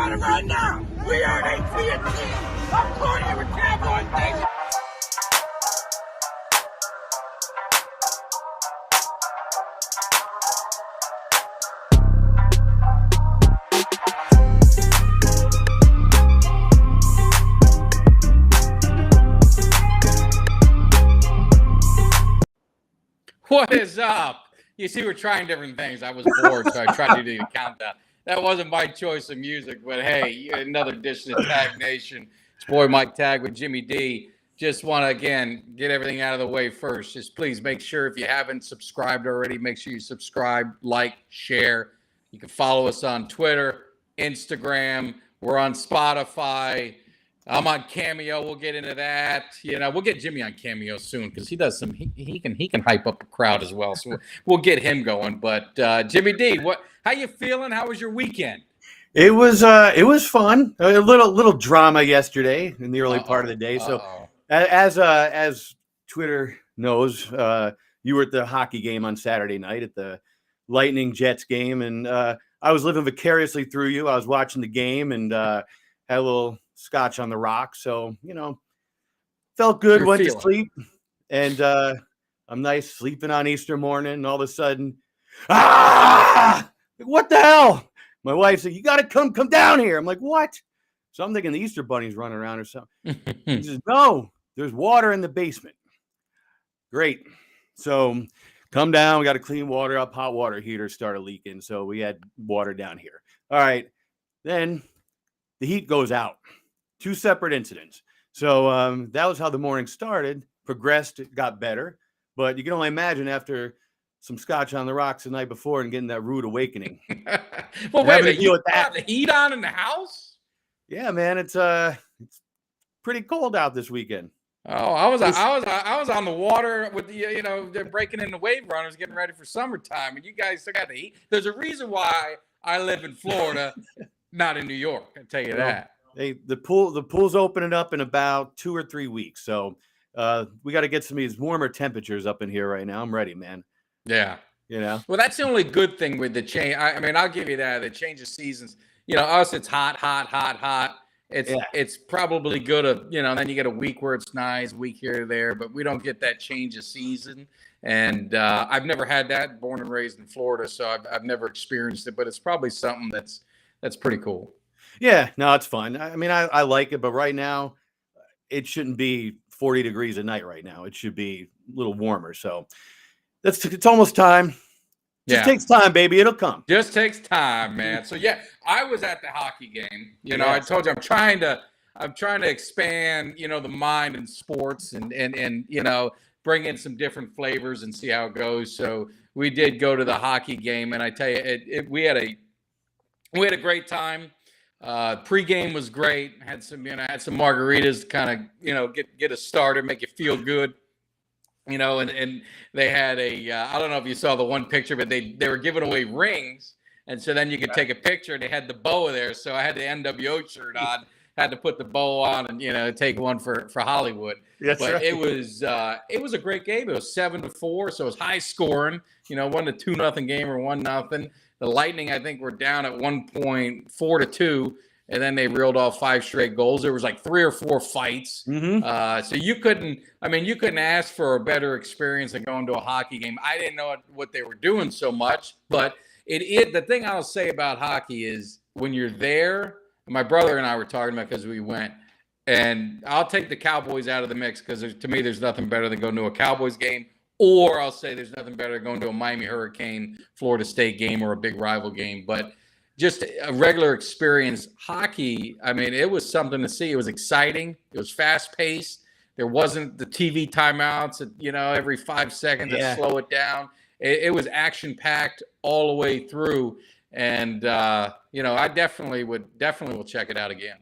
about it right now. We are AT&T. I'm partying with Cowboys Nation. What is up? You see, we're trying different things. I was bored, so I tried to do the countdown. That wasn't my choice of music, but hey, another edition of Tag Nation. It's boy Mike Tag with Jimmy D. Just want to, again, get everything out of the way first. Just please make sure if you haven't subscribed already, make sure you subscribe, like, share. You can follow us on Twitter, Instagram. We're on Spotify. I'm on Cameo. We'll get into that. We'll get Jimmy on Cameo soon because he does some. He can hype up a crowd as well. So we'll get him going. But Jimmy D, how you feeling? How was your weekend? It was fun. A little drama yesterday in the early part of the day. So as Twitter knows, you were at the hockey game on Saturday night at the Lightning Jets game, and I was living vicariously through you. I was watching the game and had a little scotch on the rocks, so felt good. Went to sleep, and I'm nice sleeping on Easter morning, and all of a sudden, what the hell? My wife said, "You got to come down here." I'm like, "What?" So I'm thinking the Easter bunny's running around or something. She says, "No, there's water in the basement." Great. So come down. We got to clean water up. Hot water heater started leaking, so we had water down here. All right, then the heat goes out. 2 separate incidents. So that was how the morning started, progressed, it got better. But you can only imagine after some scotch on the rocks the night before and getting that rude awakening. Well, wait a minute, you got the heat on in the house? Yeah, man, it's pretty cold out this weekend. Oh, I was on the water with the they're breaking in the wave runners, getting ready for summertime, and you guys still got the heat. There's a reason why I live in Florida, not in New York. I tell you that. The pool's opening up in about 2 or 3 weeks, so we got to get some of these warmer temperatures up in here right now. I'm ready, man. Yeah, Well, that's the only good thing with the change. I mean, I'll give you that. The change of seasons. Us, it's hot. It's probably good. Then you get a week where it's nice, week here or there, but we don't get that change of season. And I've never had that. Born and raised in Florida, so I've never experienced it. But it's probably something that's pretty cool. Yeah, no, it's fun. I mean, I like it, but right now it shouldn't be 40 degrees a night right now. It should be a little warmer. So it's almost time. Just takes time, baby. It'll come. Just takes time, man. So yeah, I was at the hockey game. I told you I'm trying to expand, the mind in sports and bring in some different flavors and see how it goes. So we did go to the hockey game, and I tell you, we had a great time. Pre-game was great. Had some margaritas to kind of, get us started, make you feel good. And they had I don't know if you saw the one picture, but they were giving away rings. And so then you could take a picture, and they had the bow there. So I had the NWO shirt on, had to put the bow on and, take one for Hollywood. That's but right. it was a great game. It was 7-4. So it was high scoring, 1-2-0 game or 1-0. The Lightning, I think, were down at one point 4-2, and then they reeled off 5 straight goals. There was like 3 or 4 fights. Mm-hmm. So you couldn't ask for a better experience than going to a hockey game. I didn't know what they were doing so much, but the thing I'll say about hockey is when you're there, my brother and I were talking about because we went, and I'll take the Cowboys out of the mix because to me there's nothing better than going to a Cowboys game. Or I'll say there's nothing better than going to a Miami Hurricane, Florida State game, or a big rival game. But just a regular experience, hockey, I mean, it was something to see. It was exciting. It was fast-paced. There wasn't the TV timeouts, every 5 seconds to slow it down. It was action-packed all the way through. And, I definitely will check it out again.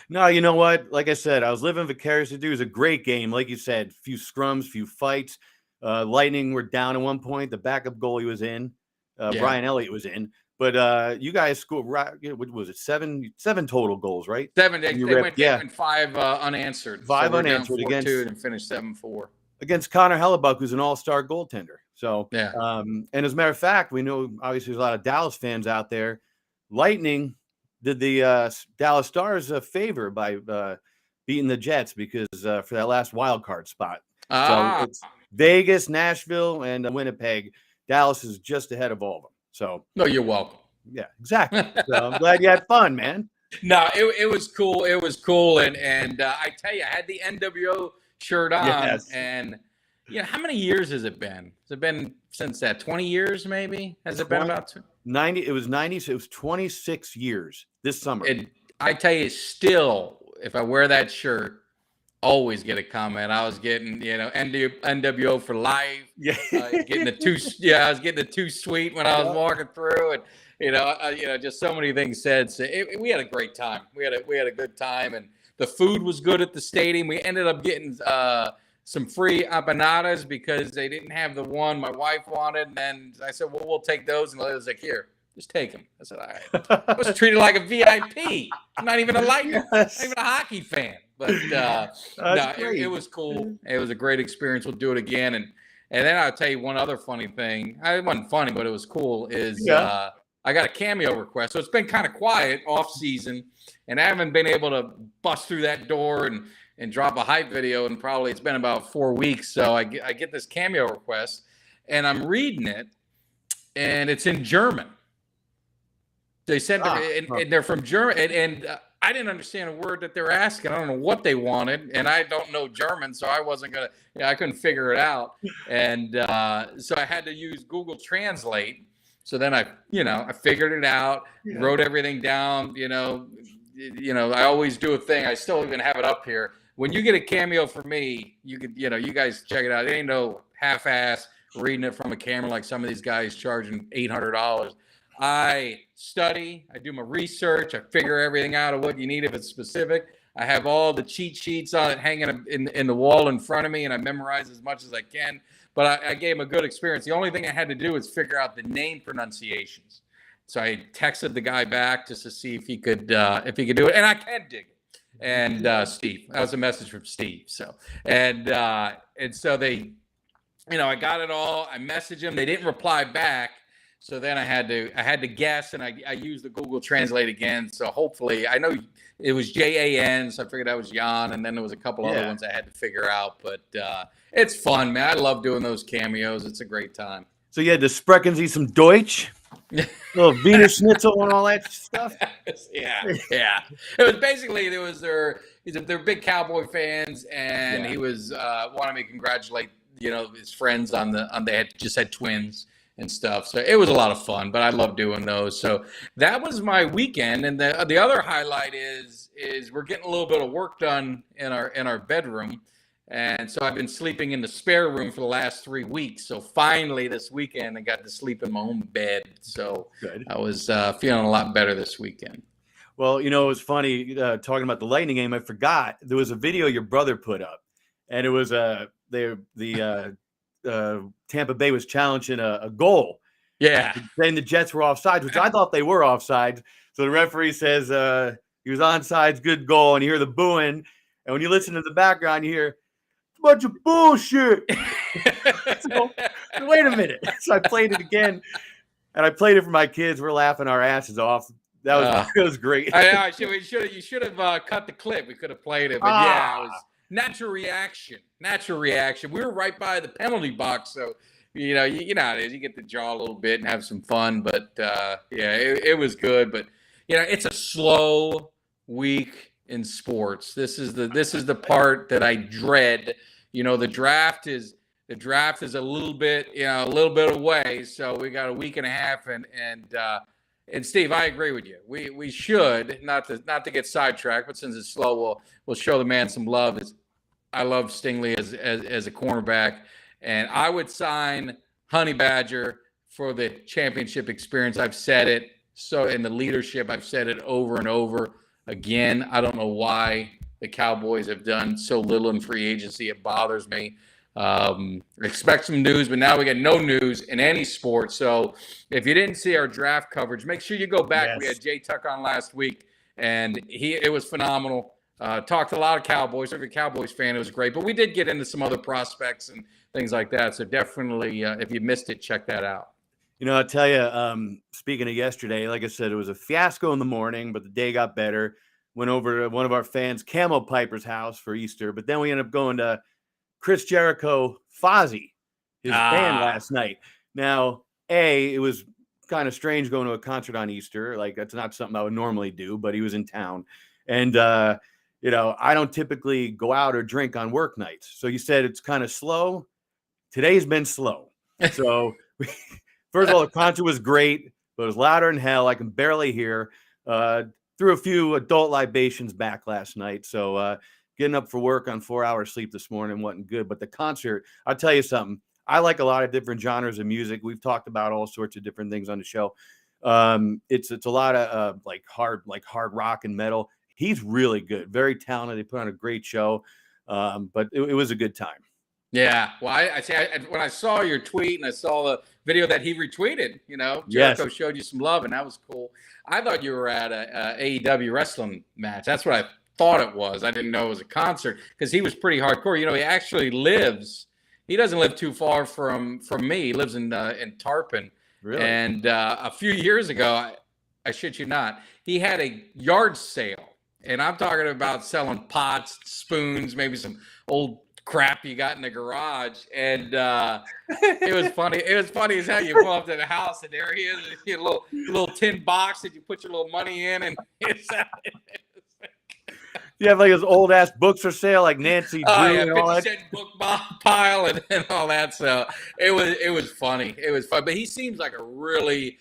No, you know what? Like I said, I was living vicariously. It was a great game. Like you said, few scrums, few fights. Lightning were down at one point. The backup goalie was in. Brian Elliott was in. But you guys scored, what was it, seven total goals, right? 7. They went down and 5 unanswered. 5 unanswered against, and finished 7-4. Against Connor Hellebuck, who's an all-star goaltender. So, yeah. And as a matter of fact, we know obviously there's a lot of Dallas fans out there. Lightning did the Dallas Stars a favor by beating the Jets because for that last wild card spot. So it's Vegas, Nashville, and Winnipeg. Dallas is just ahead of all of them. So no, you're welcome. Yeah, exactly. So I'm glad you had fun, man. No, it was cool. It was cool, and I tell you, I had the NWO shirt on, and how many years has it been? Has it been since that 20 years? Maybe has it been about 90? It was 90. So it was 26 years this summer. And I tell you, still, if I wear that shirt, always get a comment. I was getting, NWO for life. Yeah, getting the too. Yeah, I was getting the too sweet when I was walking through, and just so many things said. So we had a great time. We had a good time, and the food was good at the stadium. We ended up getting some free empanadas because they didn't have the one my wife wanted. And then I said, well, we'll take those. And I was like, here, just take them. I said, all right. I was treated like a VIP. I'm not even not even a hockey fan. But it was cool. It was a great experience. We'll do it again. And then I'll tell you one other funny thing. It wasn't funny, but it was cool. I got a Cameo request. So it's been kind of quiet off season, and I haven't been able to bust through that door and drop a hype video. And probably it's been about 4 weeks. So I get this Cameo request, and I'm reading it, and it's in German. They sent and they're from Germany, and I didn't understand a word that they're asking. I don't know what they wanted, and I don't know German, so I wasn't gonna. I couldn't figure it out, and so I had to use Google Translate. So then I figured it out, wrote everything down. I always do a thing. I still even have it up here. When you get a Cameo from me, you could, you guys check it out. It ain't no half-ass reading it from a camera like some of these guys charging $800. I study, I do my research, I figure everything out of what you need if it's specific. I have all the cheat sheets on it hanging in the wall in front of me, and I memorize as much as I can. But I gave him a good experience. The only thing I had to do was figure out the name pronunciations. So I texted the guy back just to see if he could do it, and I can dig it. And Steve, that was a message from Steve. So and so they, I got it all. I messaged them. They didn't reply back. So then I had to guess, and I used the Google Translate again. So hopefully, I know it was Jan, so I figured that was Jan, and then there was a couple other ones I had to figure out. But it's fun, man. I love doing those cameos. It's a great time. So you had to sprechen Sie some Deutsch, little Wiener Schnitzel and all that stuff. Yeah. It was basically they're big Cowboy fans, and he was wanting me to congratulate his friends on they had just had twins and stuff. So it was a lot of fun, but I love doing those. So that was my weekend. And the other highlight is we're getting a little bit of work done in our bedroom. And so I've been sleeping in the spare room for the last 3 weeks. So finally this weekend I got to sleep in my own bed. So good. I was feeling a lot better this weekend. Well, it was funny talking about the Lightning game. I forgot there was a video your brother put up, and it was Tampa Bay was challenging a goal. Yeah. Then the Jets were offsides, which I thought they were offsides. So the referee says he was onside, good goal, and you hear the booing. And when you listen to the background, you hear a bunch of bullshit. So, wait a minute. So I played it again, and I played it for my kids. We're laughing our asses off. That was great. You should have cut the clip. We could have played it, but it was natural reaction. We were right by the penalty box, so you know how it is. You get to jaw a little bit and have some fun, but it was good. But it's a slow week in sports. This is the part that I dread. The draft is a little bit away, so we got a week and a half, and Steve, I agree with you. We should not to get sidetracked, but since it's slow, we'll show the man some love. I love Stingley as a cornerback, and I would sign Honey Badger for the championship experience. I've said it. So in the leadership, I've said it over and over again. I don't know why the Cowboys have done so little in free agency. It bothers me. Expect some news, but now we get no news in any sport. So if you didn't see our draft coverage, make sure you go back. Yes. We had Jay Tuck on last week, and it was phenomenal. Talked to a lot of Cowboys. If you're a Cowboys fan, it was great. But we did get into some other prospects and things like that. So definitely, if you missed it, check that out. I'll tell you, speaking of yesterday, like I said, it was a fiasco in the morning, but the day got better. Went over to one of our fans, Camo Piper's house for Easter, but then we ended up going to Chris Jericho Fozzy, his band last night. Now, it was kind of strange going to a concert on Easter. Like, that's not something I would normally do, but he was in town. And, I don't typically go out or drink on work nights. So you said it's kind of slow. Today's been slow. So first of all, the concert was great, but it was louder than hell. I can barely hear. Threw a few adult libations back last night. So getting up for work on 4 hours sleep this morning wasn't good. But the concert, I'll tell you something. I like a lot of different genres of music. We've talked about all sorts of different things on the show. It's a lot of like hard rock and metal. He's really good, very talented. They put on a great show, but it was a good time. Yeah, well, when I saw your tweet and I saw the video that he retweeted, Jericho showed you some love, and that was cool. I thought you were at a AEW wrestling match. That's what I thought it was. I didn't know it was a concert because he was pretty hardcore. He actually lives. He doesn't live too far from me. He lives in Tarpon. Really? And a few years ago, I shit you not, he had a yard sale, and I'm talking about selling pots, spoons, maybe some old crap you got in the garage, and it was funny. It was funny as hell. You pull up to the house, and there he is, a little tin box that you put your little money in, and you have like those old ass books for sale, like Nancy Drew and all that. 50-cent book pile and all that. So it was funny. It was fun, but he seems like a really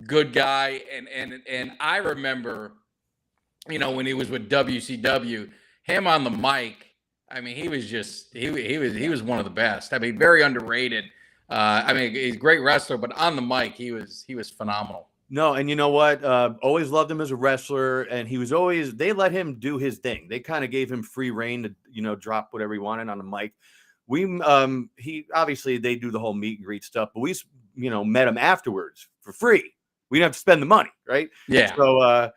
good guy, and I remember, when he was with WCW, him on the mic. I mean, he was just he was one of the best. I mean, very underrated. He's a great wrestler, but on the mic, he was phenomenal. No, and you know what? Always loved him as a wrestler, and they let him do his thing. They kind of gave him free reign to drop whatever he wanted on the mic. He obviously they do the whole meet and greet stuff, but we met him afterwards for free. We didn't have to spend the money, right? Yeah. So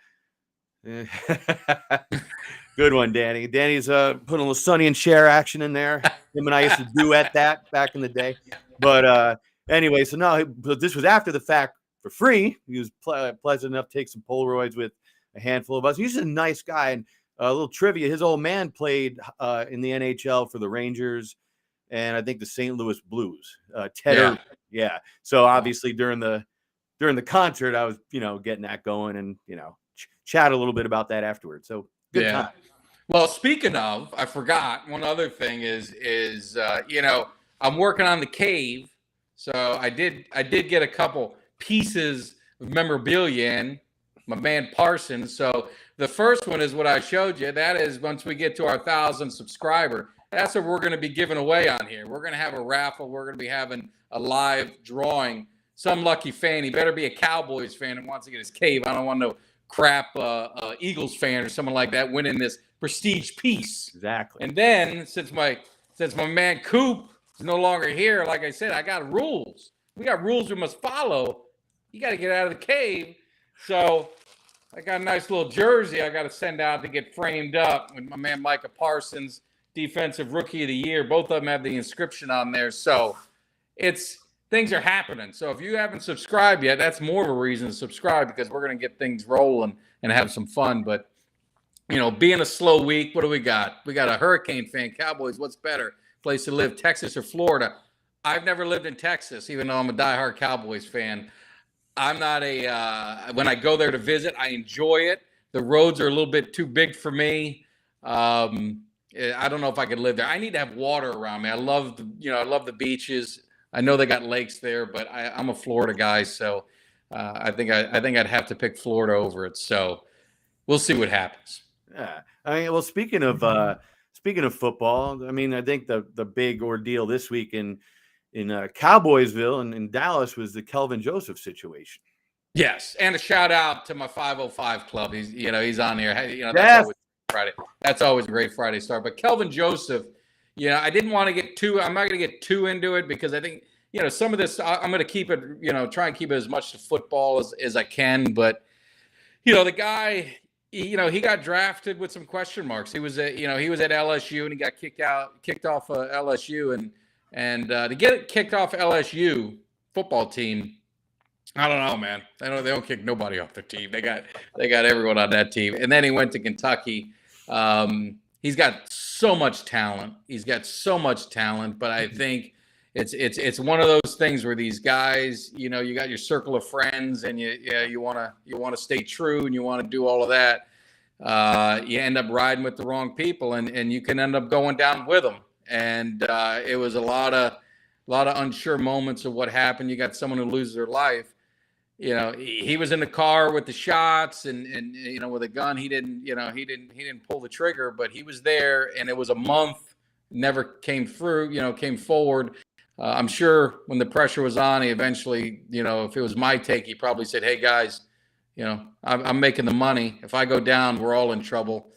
good one, Danny. Danny's putting a little Sonny and Cher action in there. Him and I used to duet that back in the day. But anyway, so no, but this was after the fact for free. He was pleasant enough to take some Polaroids with a handful of us. He's a nice guy. And a little trivia, his old man played in the NHL for the Rangers and I think the St. Louis Blues. Ted Irving. Yeah. So obviously during the concert, I was, getting that going and, chat a little bit about that afterwards. So good time. Well, speaking of, I forgot one other thing is I'm working on the cave. So I did get a couple pieces of memorabilia in, my man Parsons. So the first one is what I showed you. That is once we get to our 1,000 subscriber, that's what we're going to be giving away on here. We're going to have a raffle. We're going to be having a live drawing. Some lucky fan, he better be a Cowboys fan and wants to get his cave. I don't want no crap Eagles fan or someone like that winning this prestige piece. Exactly. And then since my man Coop is no longer here, like I said, I got rules. We got rules we must follow. You got to get out of the cave. So I got a nice little jersey I got to send out to get framed up with my man Micah Parsons, Defensive Rookie of the Year. Both of them have the inscription on there. So things are happening. So if you haven't subscribed yet, that's more of a reason to subscribe because we're going to get things rolling and have some fun. But, being a slow week, what do we got? We got a Hurricane fan, Cowboys. What's better place to live, Texas or Florida? I've never lived in Texas, even though I'm a diehard Cowboys fan. I'm not when I go there to visit, I enjoy it. The roads are a little bit too big for me. I don't know if I could live there. I need to have water around me. I love the beaches. I know they got lakes there, but I'm a Florida guy, so I think I'd have to pick Florida over it. So we'll see what happens. Yeah, well, speaking of football, I think the big ordeal this week in Cowboysville and in Dallas was the Kelvin Joseph situation. Yes, and a shout out to my 505 club. He's on here. That's always Friday. That's always a great Friday start. But Kelvin Joseph. I didn't want to get I'm not going to get too into it because I think, some of this, I'm going to keep it, try and keep it as much to football as I can. But, the guy, he got drafted with some question marks. He was at LSU and he got kicked off LSU. And to get kicked off LSU football team, I don't know, man. They don't kick nobody off their team. They got everyone on that team. And then he went to Kentucky. He's got so much talent. But I think it's one of those things where these guys, you got your circle of friends, and you want to stay true, and you want to do all of that. You end up riding with the wrong people, and you can end up going down with them. And it was a lot of unsure moments of what happened. You got someone who loses their life. He was in the car with the shots and with a gun. He didn't pull the trigger, but he was there, and it was a month, never came forward. I'm sure when the pressure was on, he eventually, if it was my take, he probably said, "Hey guys, I'm making the money. If I go down, we're all in trouble.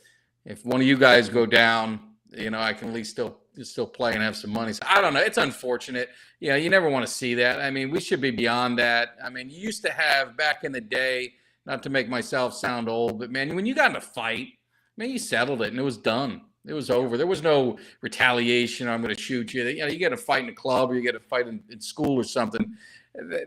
If one of you guys go down, I can at least still play and have some money." So I don't know. It's unfortunate. You never want to see that. I mean, we should be beyond that. I mean, you used to have back in the day, not to make myself sound old, but man, when you got in a fight, man, you settled it and it was done. It was over. There was no retaliation. I'm going to shoot you. You get a fight in a club, or you get a fight in school or something.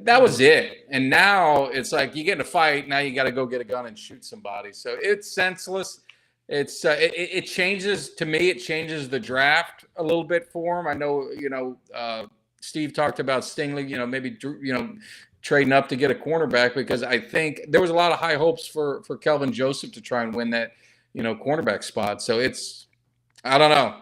That was it. And now it's like you get in a fight. Now you got to go get a gun and shoot somebody. So it's senseless. It changes, to me, it changes the draft a little bit for him. I know, Steve talked about Stingley, maybe, trading up to get a cornerback, because I think there was a lot of high hopes for Kelvin Joseph to try and win that, cornerback spot. So I don't know.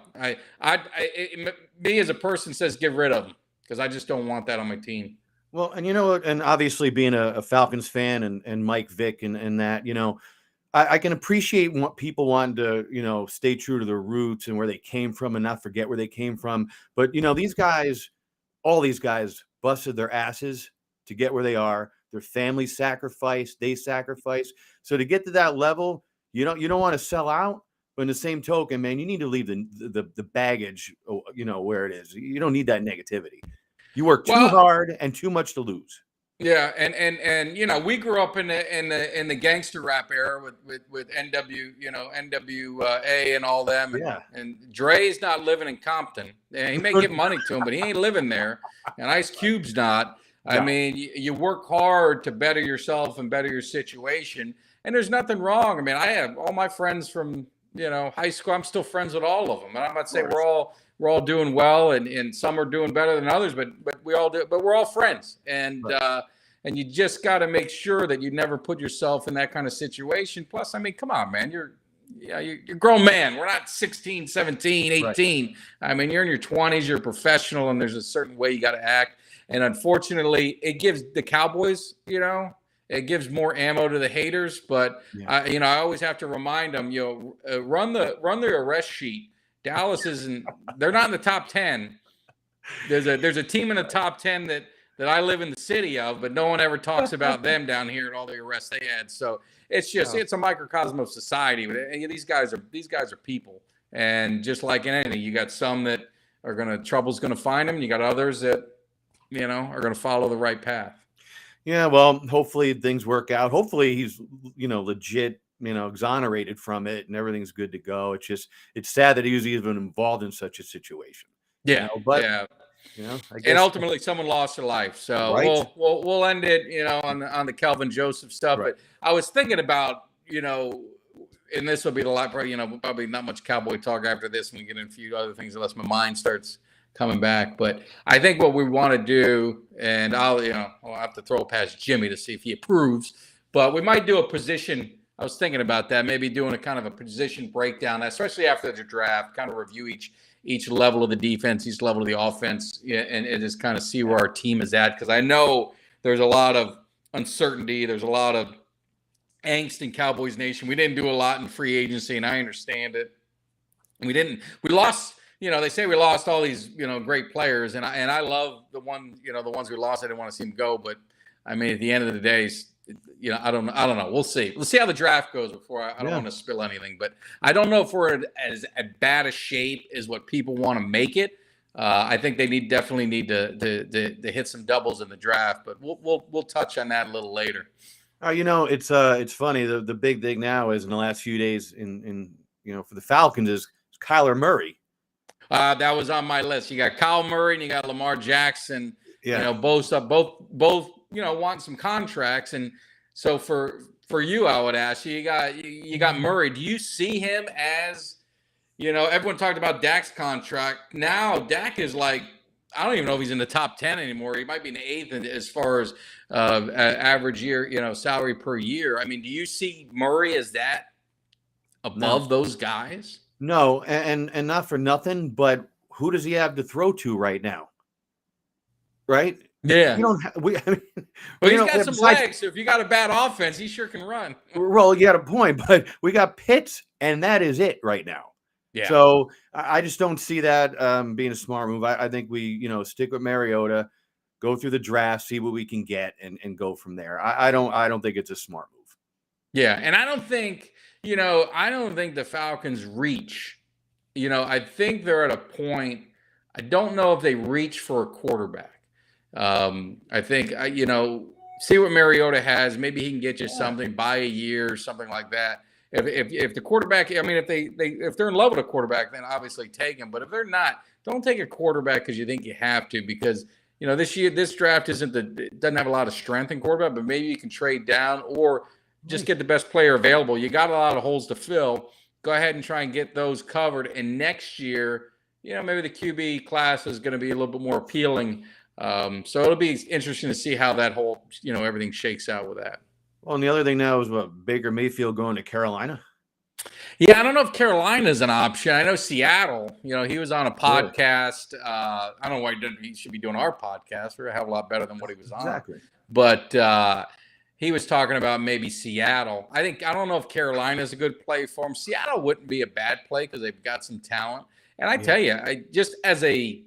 Me as a person says get rid of him, because I just don't want that on my team. Well, and and obviously being a Falcons fan and Mike Vick and that, I can appreciate what people wanting to, stay true to their roots and where they came from and not forget where they came from. But, all these guys busted their asses to get where they are. Their families sacrificed, they sacrificed. So to get to that level, you don't want to sell out. But in the same token, man, you need to leave the baggage, where it is. You don't need that negativity. You work too hard and too much to lose. Yeah, and we grew up in the gangster rap era with NWA and all them. And Dre's not living in Compton. He may give money to him, but he ain't living there. And Ice Cube's not. I mean, you work hard to better yourself and better your situation. And there's nothing wrong. I mean, I have all my friends from high school. I'm still friends with all of them. And I'm not saying we're all doing well, and some are doing better than others, but we all do. But we're all friends, and you just got to make sure that you never put yourself in that kind of situation. Plus, I mean, come on, man, you're a grown man. We're not 16, 17, 18. Right. I mean, you're in your 20s. You're a professional, and there's a certain way you got to act. And unfortunately, it gives the Cowboys, it gives more ammo to the haters. But I always have to remind them, run the arrest sheet. Dallas they're not in the top 10. There's a team in the top 10 that I live in the city of, but no one ever talks about them down here and all the arrests they had. So it's just it's a microcosm of society. These guys are people, and just like in anything, you got some that trouble's gonna find them. You got others that are gonna follow the right path. Yeah, well, hopefully things work out. Hopefully he's legit, exonerated from it and everything's good to go. It's sad that he was even involved in such a situation. Yeah, but I guess, and ultimately someone lost their life. So we'll end it, on the Kelvin Joseph stuff. Right. But I was thinking about, and this will be the lot, probably not much Cowboy talk after this when we get into a few other things, unless my mind starts coming back. But I think what we want to do, and I'll have to throw it past Jimmy to see if he approves, but we might do a position. I was thinking about that, maybe doing a kind of a position breakdown, especially after the draft, kind of review each level of the defense, each level of the offense, and just kind of see where our team is at. Because I know there's a lot of uncertainty. There's a lot of angst in Cowboys Nation. We didn't do a lot in free agency, and I understand it. We lost, they say we lost all these, great players. And I love the ones we lost. I didn't want to see them go. But, I mean, at the end of the day, I don't know. We'll see. We'll see how the draft goes before I don't want to spill anything. But I don't know if we're as bad a shape as what people want to make it. I think they definitely need to hit some doubles in the draft. But we'll touch on that a little later. It's funny. The big thing now is in the last few days for the Falcons is Kyler Murray. That was on my list. You got Kyle Murray and you got Lamar Jackson. Yeah. Both wanting some contracts. And so for you, I would ask you, you got Murray. Do you see him as, everyone talked about Dak's contract. Now Dak is like, I don't even know if he's in the top 10 anymore. He might be in the 8th as far as average year, salary per year. I mean, do you see Murray as that above those guys? No, and not for nothing, but who does he have to throw to right now? Right? Yeah. We don't have, he's got some legs. So if you got a bad offense, he sure can run. Well, you got a point, but we got Pitts, and that is it right now. Yeah. So I just don't see that being a smart move. I think we, stick with Mariota, go through the draft, see what we can get, and go from there. I don't think it's a smart move. Yeah, and I don't think the Falcons reach. I think they're at a point. I don't know if they reach for a quarterback. I think see what Mariota has. Maybe he can get you something, buy a year, something like that. If the quarterback, I mean, if they're in love with a quarterback, then obviously take him. But if they're not, don't take a quarterback because you think you have to. Because this draft doesn't have a lot of strength in quarterback. But maybe you can trade down or just get the best player available. You got a lot of holes to fill. Go ahead and try and get those covered. And next year, maybe the QB class is going to be a little bit more appealing. So it'll be interesting to see how that whole, everything shakes out with that. Well, and the other thing now is what Baker Mayfield going to Carolina. Yeah, I don't know if Carolina's an option. I know Seattle, he was on a podcast. I don't know why he should be doing our podcast. We're a hell of a lot better than what he was on. Exactly. But he was talking about maybe Seattle. I don't know if Carolina's a good play for him. Seattle wouldn't be a bad play because they've got some talent. And I tell you, just as a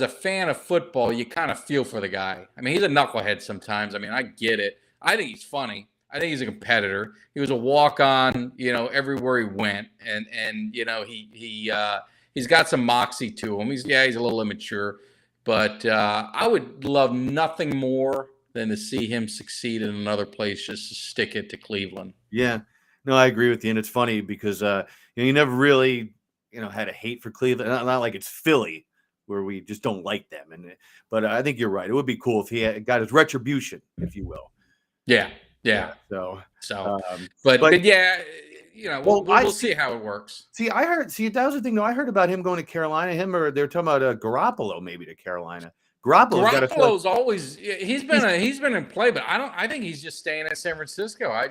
fan of football, you kind of feel for the guy. I mean, he's a knucklehead sometimes. I mean, I get it. I think he's funny. I think he's a competitor. He was a walk-on, everywhere he went, and he's got some moxie to him. He's a little immature, but I would love nothing more than to see him succeed in another place, just to stick it to Cleveland. Yeah, no, I agree with you, and it's funny because you never really had a hate for Cleveland. Not like it's Philly, where we just don't like them. But I think you're right. It would be cool if he got his retribution, if you will. Yeah. But yeah, we'll see how it works. See, that was the thing. No, I heard about him going to Carolina. They're talking about Garoppolo maybe to Carolina. Garoppolo's always he's been in play, but I think he's just staying at San Francisco. I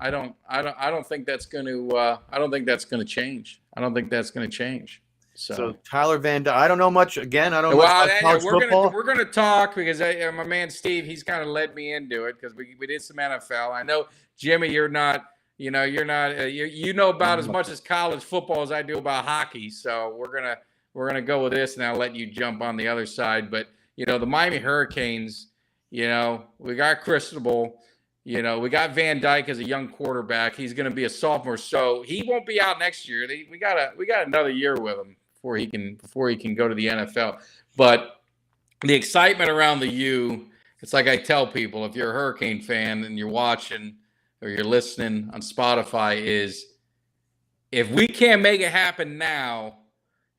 don't think that's going to change. So Tyler Van Dyke, I don't know much. Again, I don't know much about college football. We're gonna talk because my man Steve, he's kind of led me into it because we did some NFL. I know Jimmy, you're not you know about as much as college football as I do about hockey. So we're gonna go with this, and I'll let you jump on the other side. But the Miami Hurricanes, we got Cristobal. We got Van Dyke as a young quarterback. He's going to be a sophomore, so he won't be out next year. We got another year with him before he can go to the NFL. But the excitement around the U, it's like I tell people, if you're a Hurricane fan and you're watching or you're listening on Spotify, is if we can't make it happen now,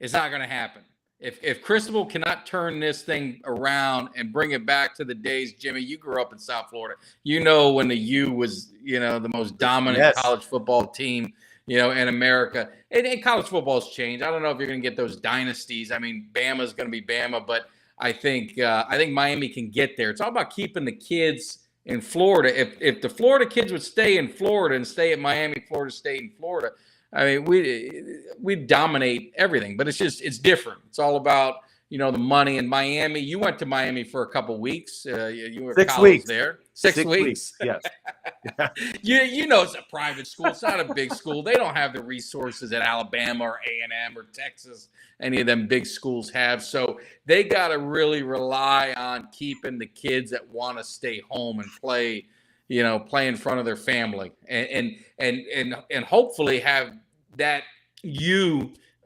it's not going to happen. If Cristobal cannot turn this thing around and bring it back to the days, Jimmy, you grew up in South Florida. When the U was, the most dominant college football team, in America. And college football's changed. I don't know if you're going to get those dynasties. I mean, Bama's going to be Bama, but I think Miami can get there. It's all about keeping the kids in Florida. If the Florida kids would stay in Florida and stay at Miami, Florida State, and Florida, I mean, we dominate everything, but it's different. It's all about, the money in Miami. You went to Miami for a couple of weeks. You were 6 weeks there. 6 weeks. Yes. It's a private school. It's not a big school. They don't have the resources that Alabama or A&M or Texas, any of them big schools have. So they got to really rely on keeping the kids that want to stay home and play in front of their family and hopefully have that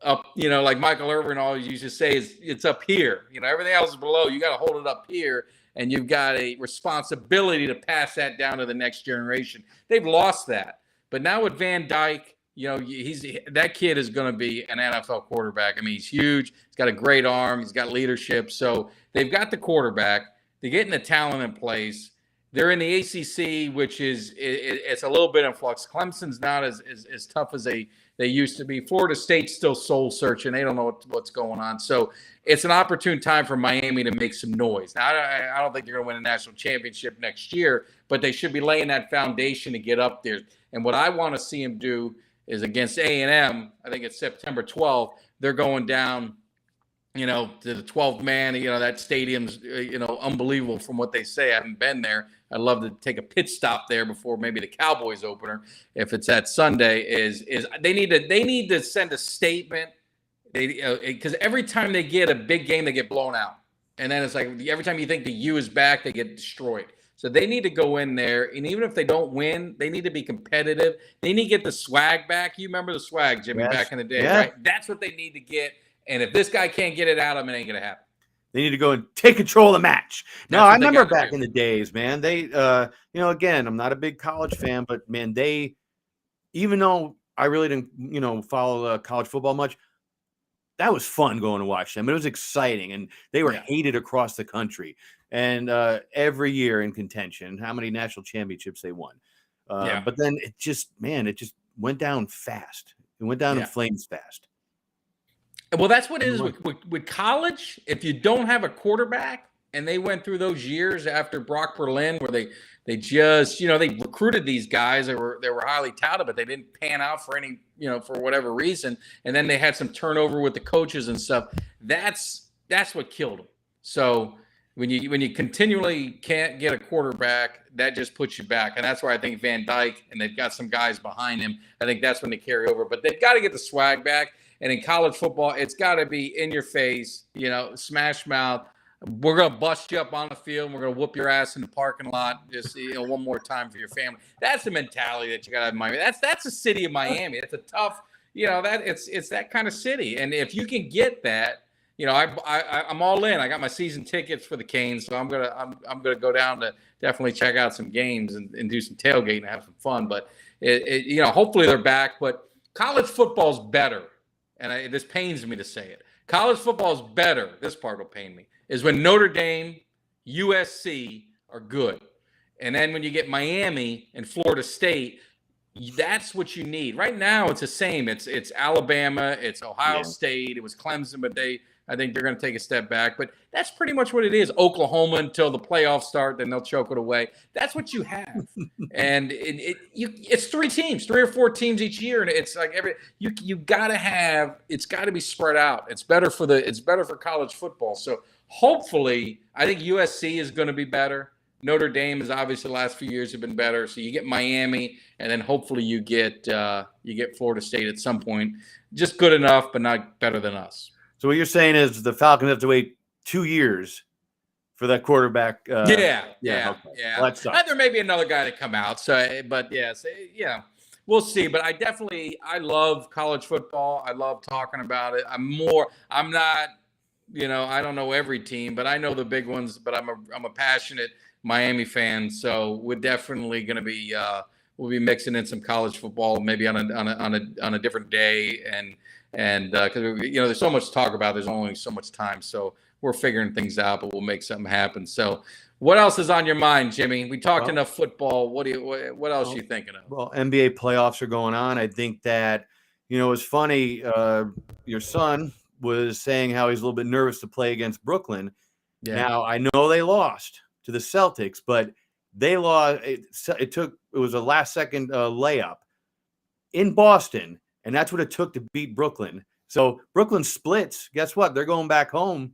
up, like Michael Irvin always used to say, it's up here. Everything else is below. You got to hold it up here, and you've got a responsibility to pass that down to the next generation. They've lost that. But now with Van Dyke, that kid is going to be an NFL quarterback. I mean, he's huge. He's got a great arm. He's got leadership. So they've got the quarterback. They're getting the talent in place. They're in the ACC, which is it's a little bit in flux. Clemson's not as tough as they used to be. Florida State's still soul searching. They don't know what's going on. So it's an opportune time for Miami to make some noise. Now, I don't think they're going to win a national championship next year, but they should be laying that foundation to get up there. And what I want to see them do is against A&M, I think it's September 12th, they're going down, to the 12th man. That stadium's, unbelievable from what they say. I haven't been there. I'd love to take a pit stop there before maybe the Cowboys opener, if it's that Sunday. Is they need to send a statement. Because every time they get a big game, they get blown out, and then it's like every time you think the U is back, they get destroyed. So they need to go in there, and even if they don't win, they need to be competitive. They need to get the swag back. You remember the swag, Jimmy, back in the day, right? That's what they need to get. And if this guy can't get it out of him, it ain't gonna happen. They need to go and take control of the match. No, I remember back in the days, man. They, again, I'm not a big college fan, but man, even though I really didn't, follow college football much, that was fun going to watch them. It was exciting, and they were hated across the country. And every year in contention, how many national championships they won. But then it just went down fast. It went down in flames fast. Well, that's what it is with college. If you don't have a quarterback, and they went through those years after Brock Berlin where they just, they recruited these guys that were highly touted, but they didn't pan out for any, for whatever reason. And then they had some turnover with the coaches and stuff. That's what killed them. So when you continually can't get a quarterback, that just puts you back. And that's why I think Van Dyke, and they've got some guys behind him, I think that's when they carry over. But they've got to get the swag back. And in college football, it's got to be in your face, smash mouth. We're going to bust you up on the field. And we're going to whoop your ass in the parking lot just one more time for your family. That's the mentality that you got to have in Miami. That's the city of Miami. It's a tough, it's that kind of city. And if you can get that, I'm all in. I got my season tickets for the Canes, so I'm gonna go down to definitely check out some games and do some tailgating and have some fun. But hopefully they're back. But college football's better, and this pains me to say it. College football's better. This part will pain me. Is when Notre Dame, USC are good. And then when you get Miami and Florida State, that's what you need. Right now, it's the same. It's Alabama, it's Ohio State, it was Clemson, but I think they're going to take a step back. But that's pretty much what it is. Oklahoma until the playoffs start, then they'll choke it away. That's what you have. And it's 3 or 4 teams each year, and it's like you got to have. It's got to be spread out. It's better for college football. So hopefully, I think USC is going to be better. Notre Dame is obviously the last few years have been better. So you get Miami, and then hopefully you get Florida State at some point. Just good enough, but not better than us. So what you're saying is the Falcons have to wait 2 years for that quarterback. Yeah. Well, that sucks. There may be another guy to come out. So, but we'll see. But I love college football. I love talking about it. I'm not, I don't know every team, but I know the big ones. But I'm a passionate Miami fan. So we're definitely going to be we'll be mixing in some college football maybe on a different day and because there's so much to talk about, there's only so much time, so we're figuring things out, but we'll make something happen. So what else is on your mind, Jimmy? We talked enough football. What else are you thinking of? Well, NBA playoffs are going on. I think that it's funny, your son was saying how he's a little bit nervous to play against Brooklyn. Now I know they lost to the Celtics, but they lost. It was a last second layup in Boston. And that's what it took to beat Brooklyn. So Brooklyn splits. Guess what? They're going back home.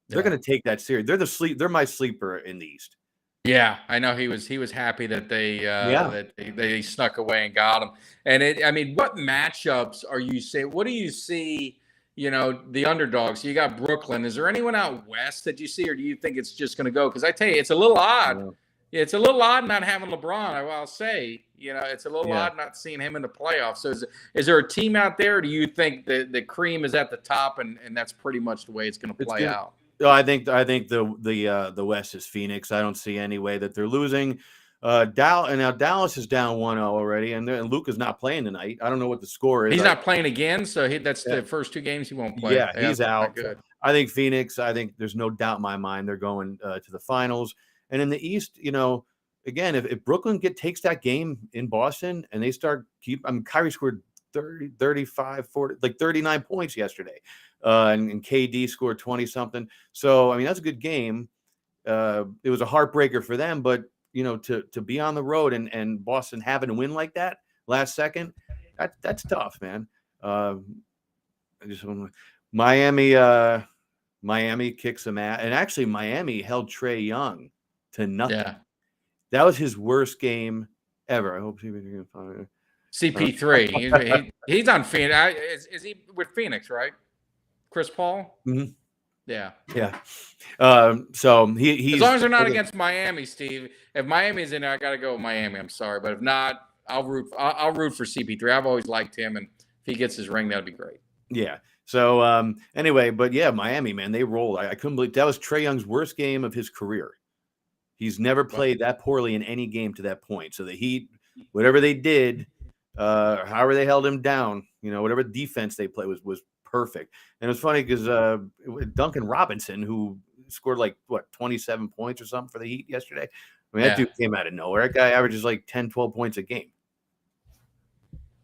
They're going to take that series. They're my sleeper in the East. Yeah, I know he was happy that they snuck away and got him. And what matchups are you saying? What do you see? The underdogs. So you got Brooklyn. Is there anyone out west that you see, or do you think it's just going to go? Because I tell you, it's a little odd. It's a little odd not having LeBron. I'll say, it's a little odd not seeing him in the playoffs. So is there a team out there, or do you think the cream is at the top and that's pretty much the way it's going to play out? No, I think the West is Phoenix. I don't see any way that they're losing. Dallas is down 1-0 already, and Luka's not playing tonight. I don't know what the score is. He's not playing again, so that's the first 2 games he won't play. Yeah, he's out. Good. I think Phoenix. I think there's no doubt in my mind they're going to the finals. And in the East, again, if Brooklyn takes that game in Boston and they start Kyrie scored 30, 35, 40, like 39 points yesterday, and KD scored 20 something. So I mean that's a good game. It was a heartbreaker for them, but to be on the road and Boston having a win like that last second, that's tough, man. Miami kicks some ass, and actually Miami held Trae Young to nothing. Yeah. That was his worst game ever. I hope CP3. He's on Phoenix. Is he with Phoenix, right? Chris Paul? Mm-hmm. Yeah. Yeah. So he's as long as they're not against Miami, Steve. If Miami's in there, I got to go with Miami. I'm sorry, but if not, I'll root for CP3. I've always liked him, and if he gets his ring, that'd be great. Yeah. So anyway, but yeah, Miami, man, they rolled. I couldn't believe that was Trae Young's worst game of his career. He's never played that poorly in any game to that point. So the Heat, whatever they did, however they held him down, whatever defense they played was perfect. And it was funny because Duncan Robinson, who scored 27 points or something for the Heat yesterday. I mean, that dude came out of nowhere. That guy averages 10, 12 points a game.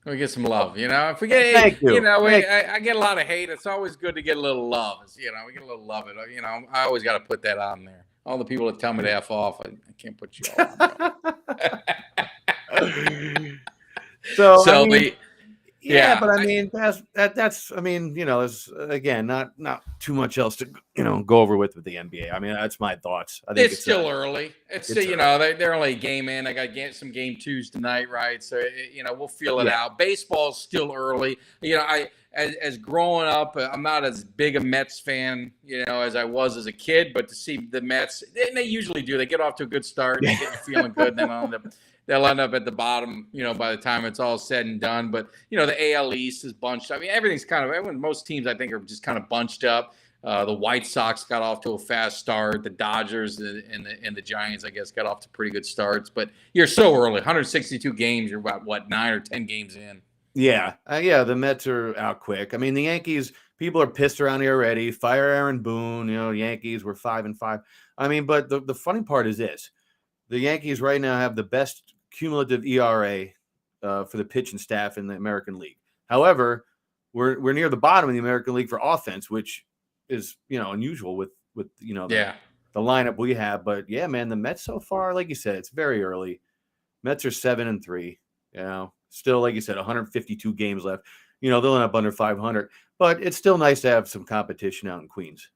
We get some love, If we get, Thank you. I get a lot of hate. It's always good to get a little love. We get a little love. I always got to put that on there. All the people that tell me to F off, I can't put you all on. So I mean, yeah, but I mean that's I mean, there's again not too much else to go over with the NBA. I mean, that's my thoughts. I think it's still early. It's still, they're only a game in. I got some game 2s tonight, right? So we'll feel it out. Baseball's still early. As growing up, I'm not as big a Mets fan, as I was as a kid. But to see the Mets, and they usually do. They get off to a good start. They get feeling good. Then they'll end up at the bottom, by the time it's all said and done. But the AL East is bunched. I mean, everything's most teams I think are just kind of bunched up. The White Sox got off to a fast start. The Dodgers and the Giants, I guess, got off to pretty good starts. But you're so early. 162 games. You're about 9 or 10 games in. Yeah. The Mets are out quick. I mean, the Yankees, people are pissed around here already. Fire Aaron Boone. Yankees were 5-5. I mean, but the funny part is this. The Yankees right now have the best cumulative ERA for the pitching staff in the American League. However, we're near the bottom of the American League for offense, which is, unusual with the lineup we have. But yeah, man, the Mets so far, like you said, it's very early. Mets are 7-3, still, like you said, 152 games left. They'll end up under 500, but it's still nice to have some competition out in Queens.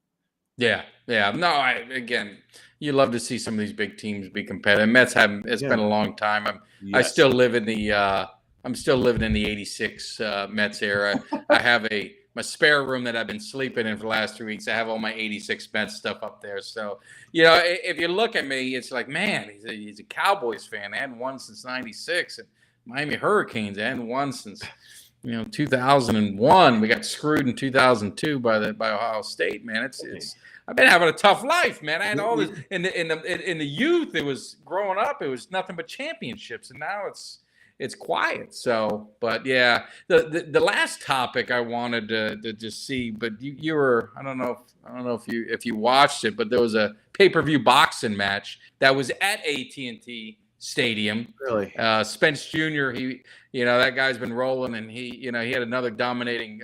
Yeah. No, again, you love to see some of these big teams be competitive. Mets haven't. It's been a long time. I still live in the. I'm still living in the '86 Mets era. I have my spare room that I've been sleeping in for the last 3 weeks. I have all my '86 Mets stuff up there. So if you look at me, it's like, man, he's a Cowboys fan. They hadn't won since '96, and Miami Hurricanes. They hadn't won since 2001. We got screwed in 2002 by Ohio State. Man, it's. I've been having a tough life, man. I had all this in the youth. It was growing up. It was nothing but championships, and now it's quiet. So, but yeah, the last topic I wanted to just see, but you were I don't know if you watched it, but there was a pay-per-view boxing match that was at AT&T Stadium. Really? Spence Jr. He that guy's been rolling, and he had another dominating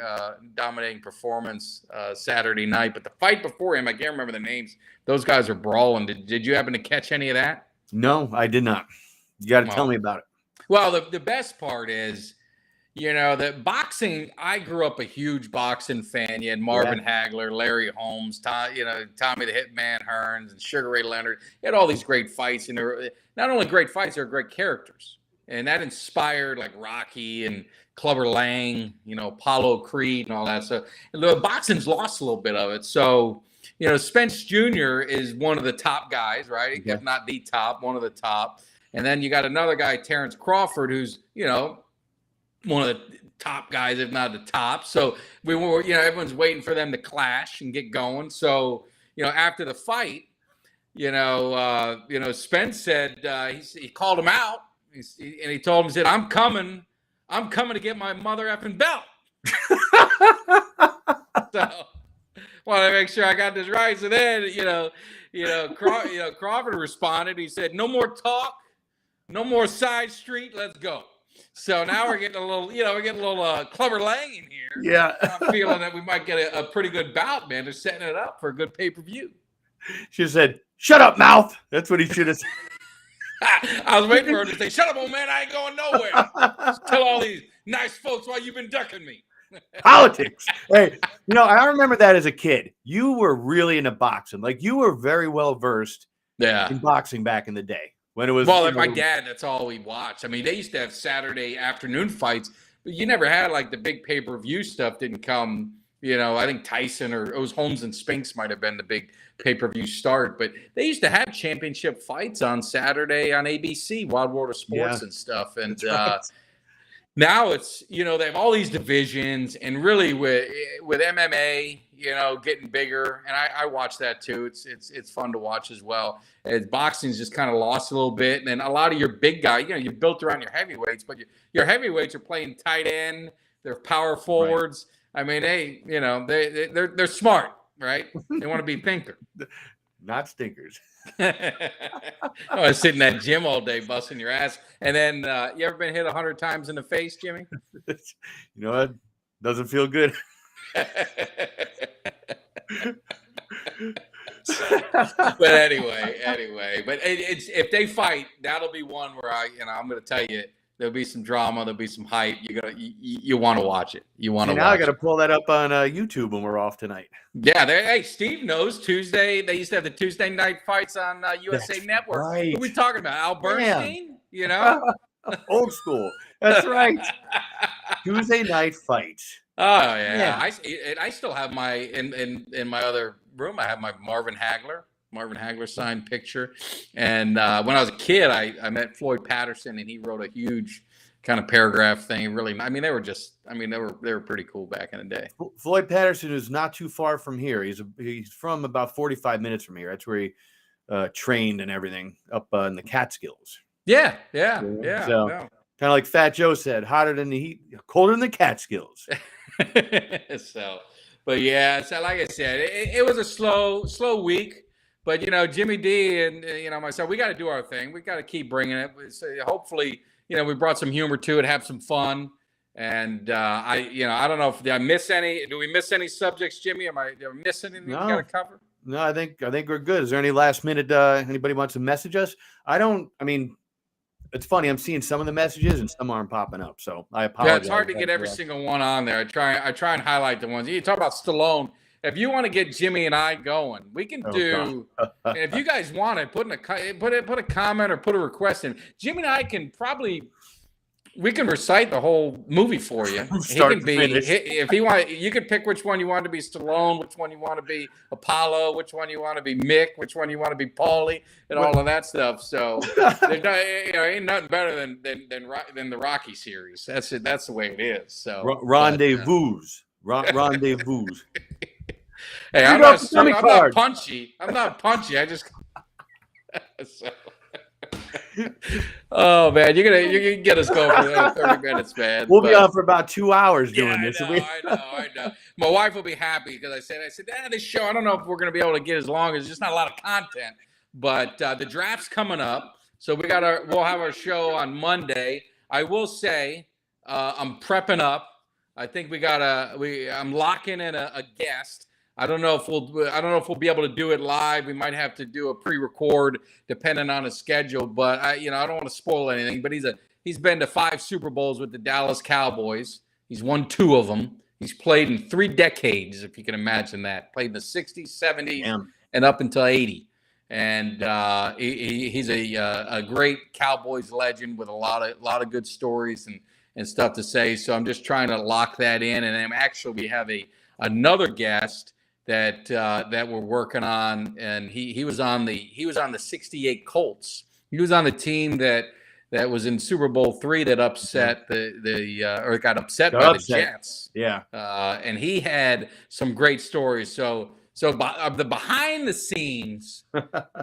performance Saturday night. But the fight before him, I can't remember the names. Those guys are brawling. Did you happen to catch any of that? No, I did not. You got to tell me about it. Well, the best part is, that boxing. I grew up a huge boxing fan. You had Marvin Hagler, Larry Holmes, Tommy the Hitman Hearns, and Sugar Ray Leonard. You had all these great fights, and they were not only great fights, they were great characters. And that inspired like Rocky and Clubber Lang, Apollo Creed and all that. So the boxing's lost a little bit of it. So, Spence Jr. is one of the top guys, right? If not the top, one of the top. And then you got another guy, Terrence Crawford, who's, one of the top guys, if not the top. So we were, everyone's waiting for them to clash and get going. So, after the fight, Spence said he called him out, and he told him, he said, I'm coming to get my mother effing belt. So, want to make sure I got this right. So then, Crawford responded. He said, "No more talk, no more side street. Let's go." So now we're getting a little Clubber Lang in here. Yeah, I'm feeling that we might get a pretty good bout, man. They're setting it up for a good pay-per-view. She said, "Shut up, mouth." That's what he should have said. I was waiting for her to say, "Shut up, old man. I ain't going nowhere. Just tell all these nice folks why you've been ducking me." Politics. Hey, I remember that as a kid. You were really into boxing. Like, you were very well versed in boxing back in the day when it was. Well, like my dad, that's all we watched. I mean, they used to have Saturday afternoon fights, but you never had like the big pay-per-view stuff didn't come. I think Tyson or it was Holmes and Spinks might have been the big pay-per-view start, but they used to have championship fights on Saturday on ABC, Wild World of Sports and stuff. And now it's, they have all these divisions, and really with MMA, getting bigger, and I watch that too. It's fun to watch as well. As boxing's just kind of lost a little bit, and then a lot of your big guys, you're built around your heavyweights, but your heavyweights are playing tight end, they're power forwards. Right. I mean, they're smart, right? They want to be thinker, not stinkers. I sit in that gym all day busting your ass. And then you ever been hit 100 times in the face, Jimmy? It doesn't feel good. But anyway, but it's if they fight, that'll be one where I'm going to tell you there'll be some drama, there'll be some hype. You want to watch it. You want to. Now I got to pull that up on YouTube when we're off tonight. Yeah, hey, Steve knows Tuesday. They used to have the Tuesday night fights on USA Network. Right. What are we talking about? Al Bernstein? Old school. That's right. Tuesday night fights. Oh yeah. I still have my in my other room. I have my Marvin Hagler signed picture. And when I was a kid, I met Floyd Patterson, and he wrote a huge kind of paragraph thing. Really, they were pretty cool back in the day. Floyd Patterson is not too far from here. He's from about 45 minutes from here. That's where he trained and everything up in the Catskills. Yeah. So kind of like Fat Joe said, hotter than the heat, colder than the Catskills. But yeah, so like I said, it was a slow week. But Jimmy D and myself, we got to do our thing. We got to keep bringing it. So hopefully, we brought some humor to it, have some fun. And I don't know if did I miss any. Do we miss any subjects, Jimmy? Did I miss anything we got to cover? No, I think we're good. Is there any last minute? Anybody wants to message us? It's funny. I'm seeing some of the messages and some aren't popping up. So I apologize. Yeah, it's hard to get every single one on there. I try and highlight the ones. You talk about Stallone. If you want to get Jimmy and I going, we can do. And if you guys want it, put a comment or put a request in. Jimmy and I can we can recite the whole movie for you. If he want, you could pick which one you want to be Stallone, which one you want to be Apollo, which one you want to be Mick, which one you want to be Paulie, and all of that stuff. So ain't nothing better than the Rocky series. That's it. That's the way it is. So rendezvous. Hey, I'm not punchy. I just. Oh man, you're gonna get us going for 30 minutes, man. We'll be on for about 2 hours doing this. I know. My wife will be happy because I said, this show, I don't know if we're gonna be able to get as long as just not a lot of content, but the draft's coming up, so we'll have our show on Monday. I will say, I'm prepping up. I think I'm locking in a guest. I don't know if we'll be able to do it live. We might have to do a pre-record depending on his schedule. But I don't want to spoil anything. But he's been to 5 Super Bowls with the Dallas Cowboys. He's won 2 of them. He's played in 3 decades, if you can imagine that. Played in the 60s, 70s, and up until 80. And he's a great Cowboys legend with a lot of good stories and stuff to say. So I'm just trying to lock that in. And we have another guest that we're working on, and he was on the 68 Colts. He was on the team that was in Super Bowl III that upset got upset by the Jets. Yeah. And he had some great stories. So So the behind the scenes,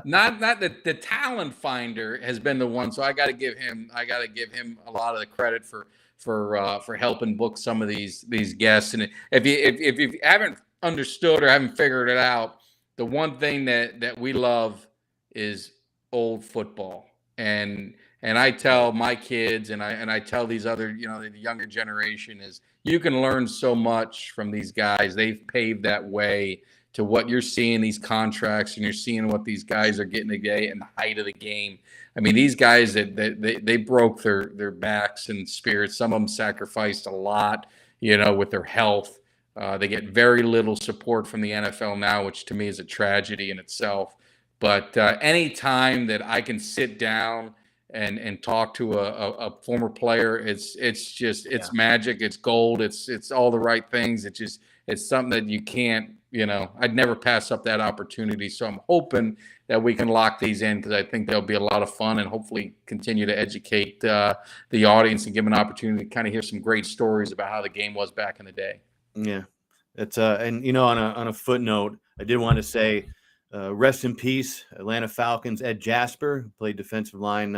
not the talent finder has been the one. So I got to give him a lot of the credit for helping book some of these guests. And if you haven't understood or haven't figured it out, the one thing that we love is old football. And I tell my kids and I tell these other, the younger generation is you can learn so much from these guys. They've paved that way to what you're seeing, these contracts, and you're seeing what these guys are getting today and the height of the game. I mean, these guys that they broke their backs and spirits. Some of them sacrificed a lot, with their health. They get very little support from the NFL now, which to me is a tragedy in itself. But any time that I can sit down and talk to a former player, it's magic. It's gold. It's all the right things. It's something that you can't. I'd never pass up that opportunity. So I'm hoping that we can lock these in because I think they'll be a lot of fun and hopefully continue to educate the audience and give them an opportunity to kind of hear some great stories about how the game was back in the day. Yeah, it's and on a footnote, I did want to say rest in peace, Atlanta Falcons Ed Jasper, who played defensive line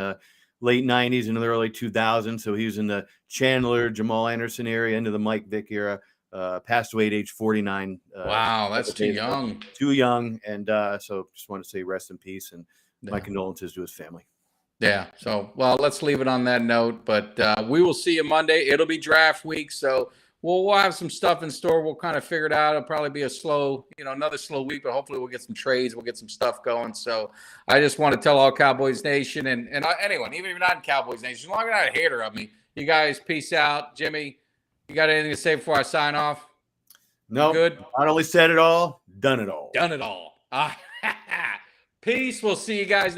late 90s into the early 2000s. So he was in the Chandler, Jamal Anderson area, into the Mike Vick era. Passed away at age 49. Wow, that's too young. Too young. And so just want to say rest in peace and my condolences to his family. Yeah. So, well, let's leave it on that note. But we will see you Monday. It'll be draft week. So we'll have some stuff in store. We'll kind of figure it out. It'll probably be a slow, another slow week, but hopefully we'll get some trades. We'll get some stuff going. So I just want to tell all Cowboys Nation and anyone, even if you're not in Cowboys Nation, as long as you're not a hater of me, you guys, peace out. Jimmy, you got anything to say before I sign off? No, good. Not only said it all, done it all. Done it all. Peace. We'll see you guys next.